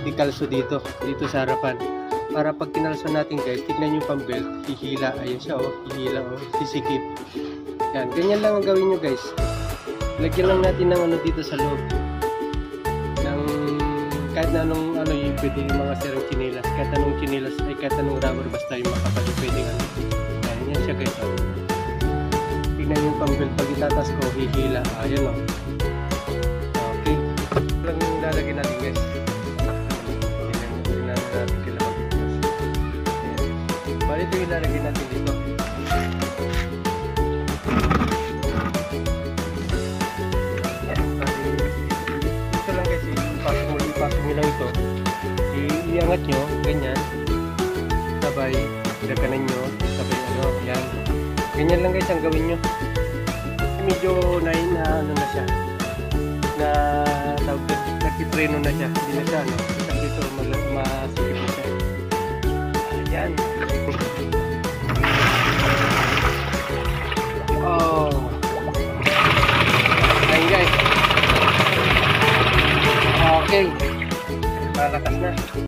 ikalso dito sa harapan. Para pag kinalso natin guys, tignan yung pang-belt, hihila, ayun siya oh, hihila oh, sisikip. Yan, ganyan lang ang gawin nyo guys. Lagyan lang natin ng ano dito sa loob. Ng kahit na anong ano yung pwede yung mga sirang chinilas, kahit anong chinilas ay kahit anong rubber basta yung makapal yung pwede nga. Yan siya guys oh. Tignan yung pang-belt, pag itatas ko, hihila, ayun oh. Okay, lang yung lalagyan natin guys. Bali ito yung lalagyan natin dito. Ito lang kasi ipasok nyo lang ito. Iangat nyo, ganyan. Sabay, daganan nyo, sabay ano, yan. Ganyan lang guys ang gawin nyo. Medyo na ano na siya. Na tawag dito, nagtitreno na siya. Hindi na siya, no? Dito, masikip na siya. Ayan. Oh. Ayan guys. Okay. Malakas na.